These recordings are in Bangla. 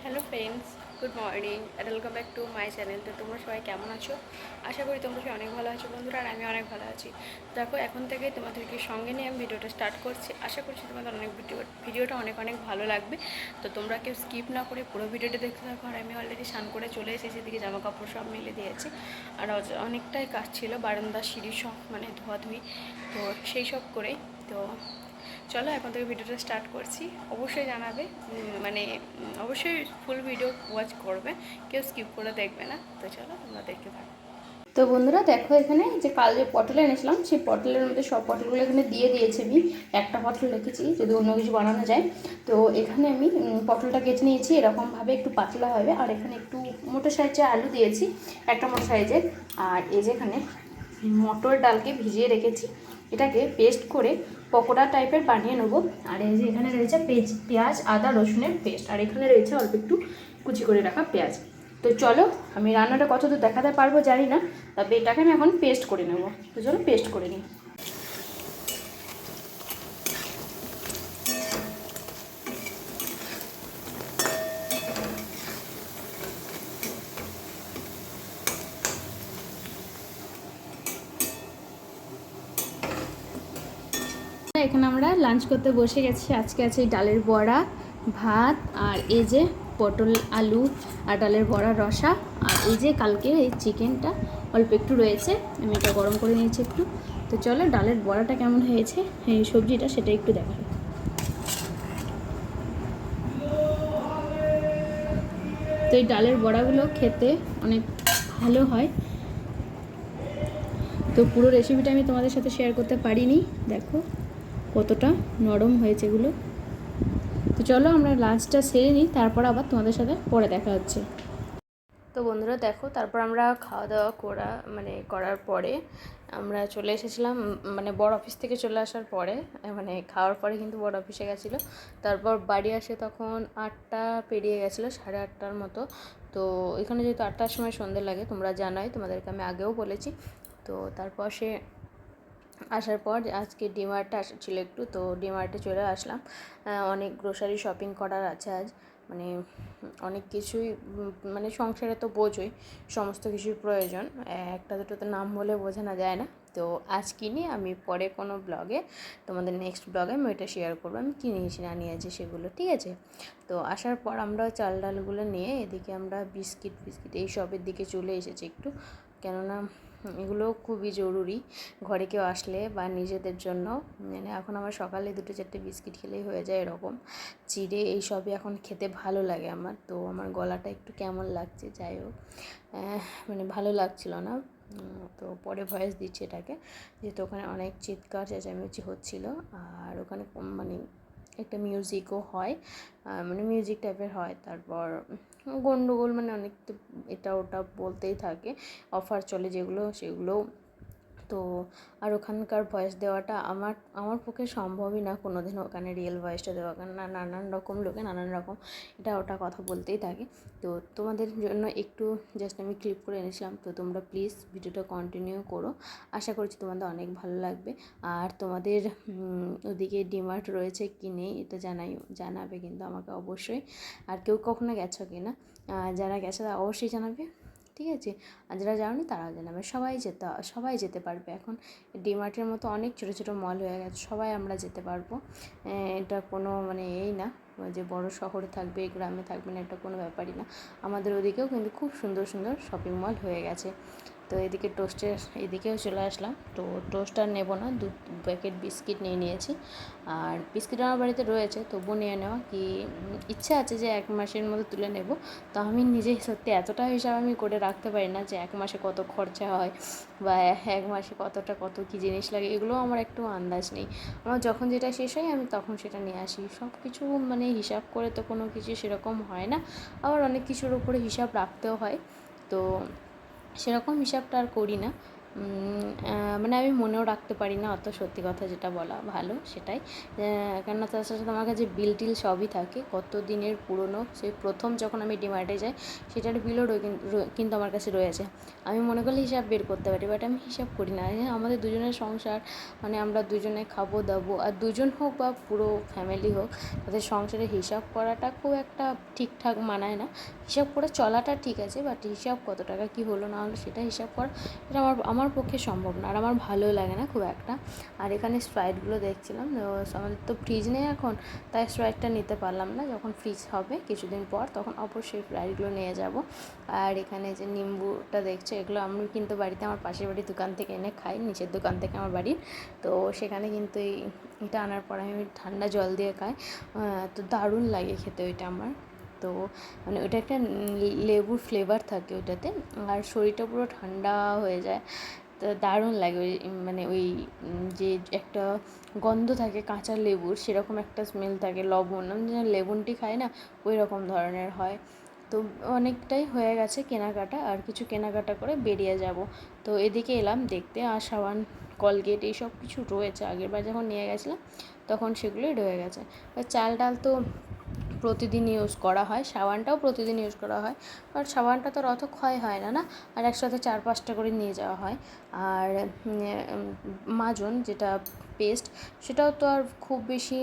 Hello friends, good morning and welcome back to my channel. তো তোমরা সবাই কেমন আছো? আশা করি তোমরা সবাই অনেক ভালো আছো বন্ধুরা, আর আমি অনেক ভালো আছি। দেখো, এখন থেকে তোমাদেরকে সঙ্গে নিয়ে আমি ভিডিওটা স্টার্ট করছি। আশা করছি তোমাদের ভিডিওটা অনেক অনেক ভালো লাগবে। তো তোমরা কেউ স্কিপ না করে পুরো ভিডিওটা দেখতে থাকো। আর আমি অলরেডি স্নান করে চলে এসেছি, এদিকে জামা কাপড় সব মেলে দিয়েছি। আর অনেকটাই কাজ ছিল, বারান্দা সিঁড়ি সব মানে ধোয়াধুয়ি, তো সেই সব করেই। তো চলো এখন থেকে ভিডিওটা স্টার্ট করছি। অবশ্যই জানাবে, অবশ্যই ফুল ভিডিও ওয়াচ করবে, কেউ স্কিপ করে দেখবে না। তো চলো তোমরা দেখতে থাকো। তো বন্ধুরা দেখো, এখানে যে কাল যে পটল এনেছিলাম সেই পটলের মধ্যে সব পটলগুলো এখানে দিয়ে দিয়েছি। আমি একটা পটল রেখেছি যদি অন্য কিছু বানানো যায়। তো এখানে আমি পটলটা কেটে নিয়েছি এরকমভাবে, একটু পাতলা হবে। আর এখানে একটু মোটো সাইজের আলু দিয়েছি, একটা মোটো সাইজের। আর এই যেখানে মটর ডালকে ভিজিয়ে রেখেছি, এটাকে পেস্ট করে পকোড়া টাইপের বানিয়ে নেবো। আর এই যে এখানে রয়েছে পেঁয়াজ, আদা, রসুনের পেস্ট। আর এখানে রয়েছে অল্প একটু কুচি করে রাখা পেঁয়াজ। তো চলো, আমি রান্নাটা কতদূর দেখাতে পারবো জানি না, তবে এটাকে আমি এখন পেস্ট করে নেবো। তো চলো পেস্ট করে নিই। এখানে আমরা লাঞ্চ করতে বসে গেছি। আজকে আছে ডালের বড়া, ভাত, আর এই যে পটল আলু আর ডালের বড়া রসা। আর এই যে কালকের এই চিকেনটা অল্প একটু রয়েছে, আমি এটা গরম করে নিয়েছি একটু। তো চলো ডালের বড়াটা কেমন হয়েছে, এই সবজিটা সেটা একটু দেখাবো। তো এই ডালের বড়াগুলো খেতে অনেক ভালো হয়। তো পুরো রেসিপিটা আমি তোমাদের সাথে শেয়ার করতে পারিনি, দেখো কতটা নরম হয়েছে এগুলো। তো চলো আমরা লাঞ্চটা সেরে নিই, তারপর আবার তোমাদের সাথে পরে দেখা হচ্ছে। তো বন্ধুরা দেখো, তারপর আমরা খাওয়া দাওয়া করার পরে আমরা চলে এসেছিলাম, বড় অফিস থেকে চলে আসার পরে, খাওয়ার পরে কিন্তু বড় অফিসে গেছিলো। তারপর বাড়ি আসে তখন 8টা পেরিয়ে গেছিলো, 8:30টার মতো। তো এখানে যেহেতু 8টার সময় সন্ধে লাগে, তোমরা জানোই, তোমাদেরকে আমি আগেও বলেছি। তো তারপর আসার পর আজকে ডিমার্টে আসা ছিল একটু, তো ডিমার্টে চলে আসলাম। অনেক গ্রোসারি শপিং করার আছে আজ, অনেক কিছুই, সংসারে তো বোঝোই সমস্ত কিছুর প্রয়োজন, একটা দুটো তো নাম বলে বোঝানো যায় না। তো আজ কিনি, আমি পরে কোনো ব্লগে, তোমাদের নেক্সট ব্লগে আমি ওইটা শেয়ার করবো আমি কী নিয়েছি না নিয়েছি সেগুলো, ঠিক আছে। তো আসার পর আমরা চাল ডালগুলো নিয়ে এদিকে আমরা বিস্কিট এই সবের দিকে চলে এসেছি একটু, কেননা এগুলো খুবই জরুরি ঘরে কেউ আসলে বা নিজেদের জন্য। এখন আমার সকালে 2-4টে বিস্কিট খেলেই হয়ে যায়, এরকম চিড়ে এই সবই এখন খেতে ভালো লাগে আমার। তো আমার গলাটা একটু কেমন লাগছে, যাই হোক, ভালো লাগছিল না। তো পরে ভয়েস দিচ্ছি এটাকে, যেহেতু ওখানে অনেক চিৎকার চেঁচামেচি হচ্ছিলো। আর ওখানে একটা মিউজিকও হয়, মিউজিক টাইপের হয়। তারপর গন্ডগোল, অনেক তো এটা ওটা বলতেই থাকে, অফার চলে যেগুলো সেগুলো। তো আর ওখানকার ভয়েস দেওয়াটা আমার পক্ষে সম্ভবই না কোনো দিন ওখানে রিয়েল ভয়েসটা দেওয়া, কারণ নানান রকম লোকে নানান রকম এটা ওটা কথা বলতেই থাকে। তো তোমাদের জন্য একটু জাস্ট আমি ক্লিপ করে এনেছিলাম। তো তোমরা প্লিজ ভিডিওটা কন্টিনিউ করো, আশা করছি তোমাদের অনেক ভালো লাগবে। আর তোমাদের ওদিকে ডিমার্ট রয়েছে কি নেই এটা জানাবে কিন্তু আমাকে অবশ্যই। আর কেউ কখনো গেছো কি না, যারা গেছে তারা অবশ্যই জানাবে, ঠিক আছে। আর যারা যাওনি তারাও জানাবে। সবাই যেতে পারবে এখন। ডিমার্টের মতো অনেক ছোটো ছোটো মল হয়ে গেছে, সবাই আমরা যেতে পারবো। এটা কোনো এই না যে বড় শহরে থাকবে গ্রামে থাকবে না, এটা কোনো ব্যাপারই না। আমাদের ওদিকেও কিন্তু খুব সুন্দর সুন্দর শপিং মল হয়ে গেছে। তো এদিকে এদিকেও চলে আসলাম। তো টোস্ট আর নেবো না, 2 প্যাকেট বিস্কিট নিয়েছি। আর বিস্কিট আমার বাড়িতে রয়েছে, তবু নিয়ে নেওয়া কি ইচ্ছা আছে যে 1 মাসের মধ্যে তুলে নেব। তো আমি নিজেই সত্যি এতটা হিসাব আমি করে রাখতে পারি না যে 1 মাসে কত খরচা হয় বা 1 মাসে কত কী জিনিস লাগে, এগুলো আমার একটু আন্দাজ নেই। আমার যখন যেটা শেষ হয় আমি তখন সেটা নিয়ে আসি। সব কিছু হিসাব করে তো কোনো কিছু সেরকম হয় না, আবার অনেক কিছুর উপরে হিসাব রাখতেও হয়। তো সেরকম হিসাবটা আর করি না। মানে আমি মনেও রাখতে পারি না অত, সত্যি কথা যেটা বলা ভালো সেটাই। কেননা তার সাথে আমার কাছে বিল টিল সবই থাকে, কত দিনের পুরনো, সেই প্রথম যখন আমি ডিমার্টে যাই সেটার বিলও কিন্তু আমার কাছে রয়েছে। আমি মনে করলে হিসাব বের করতে পারি, বাট আমি হিসাব করি না। আমাদের দুজনের সংসার, মানে আমরা দুজনে খাবো দাবো, আর দুজন হোক বা পুরো ফ্যামিলি হোক, তাদের সংসারে হিসাব করাটা খুব একটা ঠিকঠাক মানায় না। হিসাব করে চলাটা ঠিক আছে, বাট হিসাব কত টাকা কী হলো না হলো সেটা হিসাব করা, এটা আমার পক্ষে সম্ভব না, আর আমার ভালো লাগে না খুব একটা। আর এখানে স্প্রাইটগুলো দেখছিলাম, আমাদের তো ফ্রিজ নেই এখন, তাই স্প্রাইটটা নিতে পারলাম না। যখন ফ্রিজ হবে কিছুদিন পর তখন অবশ্যই স্প্রাইটগুলো নিয়ে যাব। আর এখানে যে নিম্বুটা দেখছো, এগুলো আমি কিন্তু বাড়িতে আমার পাশের বাড়ির দোকান থেকে এনে খাই, নিচের দোকান থেকে আমার বাড়ির। তো সেখানে কিন্তু এটা আনার পর আমি ঠান্ডা জল দিয়ে খাই, তো দারুণ লাগে খেতে ওইটা আমার। তো মানে ওটা একটা লেবুর ফ্লেভার থাকে ওইটাতে, আর শরীরটা পুরো ঠান্ডা হয়ে যায়। তো দারুণ লাগে ওই, মানে ওই যে একটা গন্ধ থাকে কাঁচা লেবুর, সেরকম একটা স্মেল থাকে। লবণ, আমি যেন লেবুন টি খাই না, ওই রকম ধরনের হয়। তো অনেকটাই হয়ে গেছে কেনাকাটা, আর কিছু কেনাকাটা করে বেরিয়ে যাব। তো এদিকে এলাম দেখতে, আর সাবান, কলগেট এইসব কিছু রয়েছে, আগেরবার যখন নিয়ে গেছিলাম তখন সেগুলোই রয়ে গেছে। চাল ডাল তো প্রতিদিন ইউজ করা হয়, সাবানটাও প্রতিদিন ইউজ করা হয়, আর সাবানটা তো অত ক্ষয় হয় না, আর একসাথে 4-5টা করে নিয়ে যাওয়া হয়। আর মাজন যেটা পেস্ট, সেটাও তো আর খুব বেশি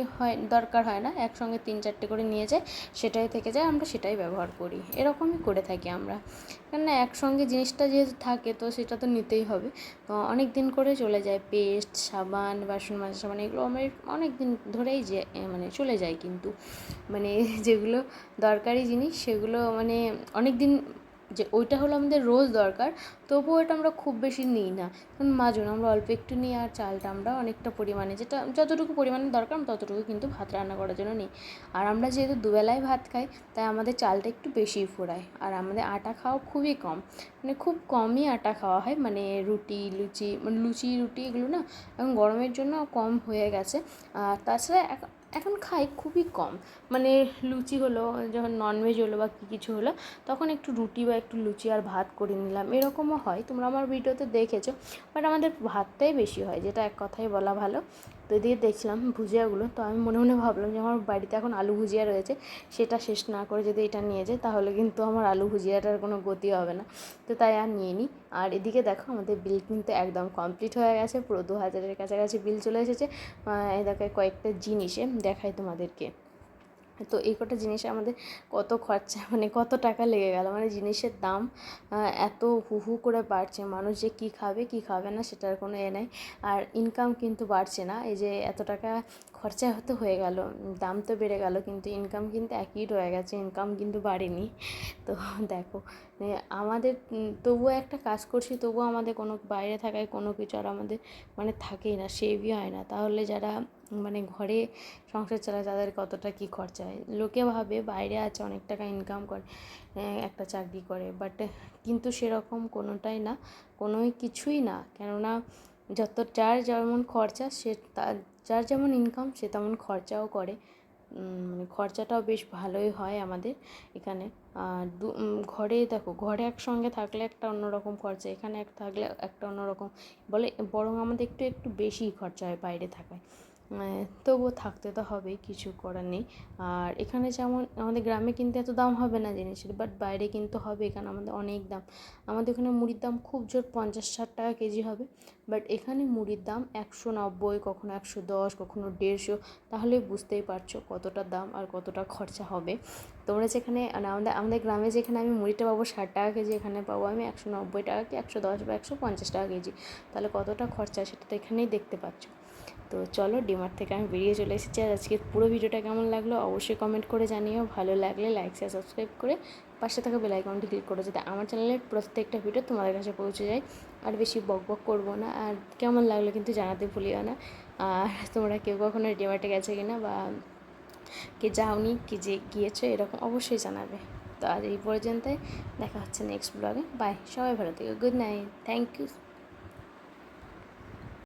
দরকার হয় না, একসঙ্গে 3-4টে করে নিয়ে যায়, সেটাই থেকে যায়, আমরা সেটাই ব্যবহার করি, এরকমই করে থাকি আমরা। কেননা একসঙ্গে জিনিসটা যেহেতু থাকে তো সেটা তো নিতেই হবে। তো অনেক দিন করে চলে যায়, পেস্ট, সাবান, বাসন মাজা সাবান, এগুলো আমার অনেক দিন ধরেই যে মানে চলে যায়, কিন্তু মানে যেগুলো দরকারি জিনিস সেগুলো মানে অনেক দিন, যে ওইটা হলো আমাদের রোজ দরকার, তবুও ওটা আমরা খুব বেশি নিই না। কারণ মাজুন আমরা অল্প একটু নিই, আর চালটা আমরা অনেকটা পরিমাণে, যেটা যতটুকু পরিমাণে দরকার ততটুকু কিন্তু ভাত রান্না করার জন্য নিই। আর আমরা যেহেতু দুবেলায় ভাত খাই, তাই আমাদের চালটা একটু বেশিই ফোড়ায়, আর আমাদের আটা খাওয়া খুবই কম, মানে খুব কমই আটা খাওয়া হয়, মানে রুটি লুচি, মানে লুচি রুটি এগুলো না এখন গরমের জন্য কম হয়ে গেছে। আর তাছাড়া এখন খাই খুবই কম, মানে লুচি হলো, যখন ননভেজ হলো বা কিছু হলো, তখন একটু রুটি বা একটু লুচি আর ভাত করে নিলাম, এরকমও হয়, তোমরা আমার ভিডিওতে দেখেছো। বাট আমাদের ভাতটাই বেশি হয়, যেটা এক কথায় বলা ভালো। তো এদিকে দেখছিলাম ভুজিয়াগুলো, তো আমি মনে মনে ভাবলাম যে আমার বাড়িতে এখন আলু ভুজিয়া রয়েছে, সেটা শেষ না করে যদি এটা নিয়ে যায় তাহলে কিন্তু আমার আলু ভুজিয়াটার কোনো গতি হবে না, তো তাই আর নিয়ে নিই। আর এদিকে দেখো আমাদের বিল কিন্তু একদম কমপ্লিট হয়ে গেছে, পুরো 2000-এর কাছাকাছি বিল চলে এসেছে। এই দেখো কয়েকটা জিনিসে দেখাই তোমাদেরকে। তো এই কটা জিনিসে আমাদের কত খরচা, মানে কত টাকা লেগে গেল, মানে জিনিসের দাম এত হু হু করে বাড়ছে, মানুষ যে কী খাবে কী খাবে না সেটার কোনো নেই। আর ইনকাম কিন্তু বাড়ছে না, এই যে এত টাকা খরচা হতে হয়ে গেল, দাম তো বেড়ে গেল, কিন্তু ইনকাম কিন্তু একই রয়ে গেছে, ইনকাম কিন্তু বাড়েনি। তো দেখো আমাদের তবুও একটা কাজ করছি, তবুও আমাদের কোনো বাইরে থাকায় কোনো কিছু আর আমাদের মানে থাকেই না, সেভই হয় না। তাহলে যারা মানে ঘরে সংসার চালায় তাদের কতটা কী খরচা হয়। লোকে ভাবে বাইরে আছে অনেক টাকা ইনকাম করে, একটা চাকরি করে, বাট কিন্তু সেরকম কোনোটাই না, কোনোই কিছুই না। কেননা যার যেমন খরচা সে যার যেমন ইনকাম সে তেমন খরচাও করে, মানে খরচাটাও বেশ ভালোই হয় আমাদের এখানে। আর ঘরে দেখো, ঘরে একসঙ্গে থাকলে একটা অন্যরকম খরচা, এখানে থাকলে একটা অন্যরকম, বলে বরং আমাদের একটু একটু বেশিই খরচা হয় বাইরে থাকায়। তবুও থাকতে তো হবেই, কিছু করার নেই। আর এখানে যেমন আমাদের গ্রামে কিন্তু এত দাম হবে না জিনিসের, বাট বাইরে কিন্তু হবে, এখানে আমাদের অনেক দাম। আমাদের ওখানে মুড়ির দাম খুব জোর 50-60 টাকা কেজি হবে, বাট এখানে মুড়ির দাম 190, কখনো 110, কখনো 150, তাহলে বুঝতেই পারছো কতটা দাম আর কতটা খরচা হবে। তোমরা যেখানে আমাদের গ্রামে যেখানে আমি মুড়িটা পাবো 60 টাকা কেজি, এখানে পাবো আমি 190 টাকা কি 110 বা 150 টাকা কেজি, তাহলে কতটা খরচা সেটা তো এখানেই দেখতে পাচ্ছ। তো চলো, ডিমার্ট থেকে আমি বেরিয়ে চলে এসেছি। আর আজকের পুরো ভিডিওটা কেমন লাগলো অবশ্যই কমেন্ট করে জানিও, ভালো লাগলে লাইক শেয়ার সাবস্ক্রাইব করে পাশে থাকা বেল আইকনটি ক্লিক করো, যাতে আমার চ্যানেলের প্রত্যেকটা ভিডিও তোমাদের কাছে পৌঁছে যায়। আর বেশি বক বক করবো না, আর কেমন লাগলো কিন্তু জানাতে ভুলিও না। আর তোমরা কেউ কখনো ডিমার্টে গেছে কিনা, বা কে যাওনি, কি যে গিয়েছো এরকম অবশ্যই জানাবে। তো আজ এই পর্যন্তই, দেখা হচ্ছে নেক্সট ব্লগে। বাই, সবাই ভালো থেকো, গুড নাইট, থ্যাংক ইউ।